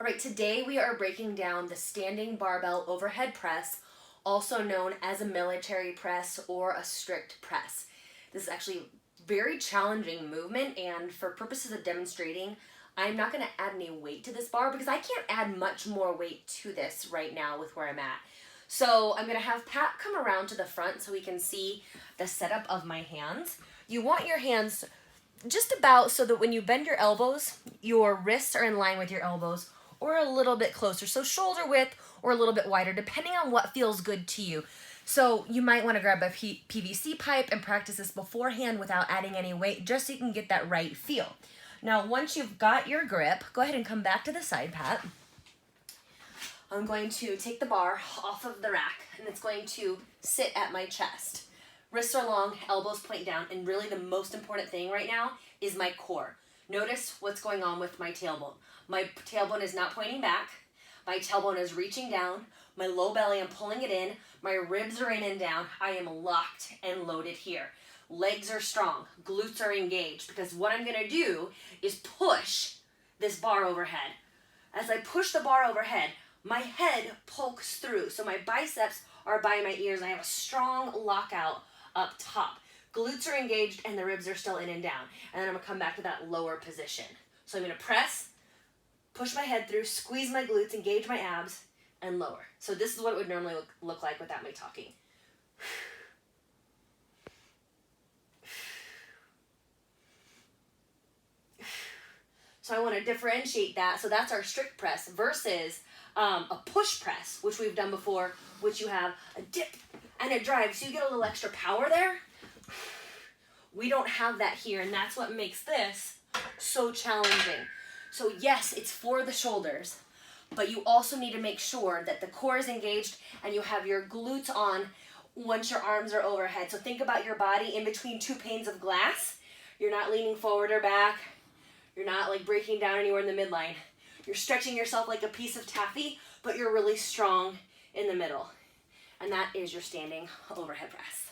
All right, today we are breaking down the standing barbell overhead press, also known as a military press or a strict press. This is actually a very challenging movement, and for purposes of demonstrating, I'm not going to add any weight to this bar because I can't add much more weight to this right now with where I'm at. So I'm going to have Pat come around to the front so we can see the setup of my hands. You want your hands just about so that when you bend your elbows, your wrists are in line with your elbows or a little bit closer. So shoulder width or a little bit wider, depending on what feels good to you. So you might want to grab a PVC pipe and practice this beforehand without adding any weight, just so you can get that right feel. Now, once you've got your grip, go ahead and come back to the side, Pat. I'm going to take the bar off of the rack, and it's going to sit at my chest. Wrists are long, elbows point down, and really the most important thing right now is my core. Notice what's going on with my tailbone. My tailbone is not pointing back. My tailbone is reaching down. My low belly, I'm pulling it in. My ribs are in and down. I am locked and loaded here. Legs are strong. Glutes are engaged, because what I'm going to do is push this bar overhead. As I push the bar overhead, my head pokes through. So my biceps are by my ears. I have a strong lockout up top. Glutes are engaged and the ribs are still in and down. And then I'm going to come back to that lower position. So I'm going to press, push my head through, squeeze my glutes, engage my abs, and lower. So this is what it would normally look like without me talking. So I want to differentiate that. So that's our strict press versus a push press, which we've done before, which you have a dip and a drive. So you get a little extra power there. We don't have that here, and that's what makes this so challenging. So yes, it's for the shoulders, but you also need to make sure that the core is engaged and you have your glutes on once your arms are overhead. So think about your body in between two panes of glass. You're not leaning forward or back. You're not like breaking down anywhere in the midline. You're stretching yourself like a piece of taffy, but you're really strong in the middle. And that is your standing overhead press.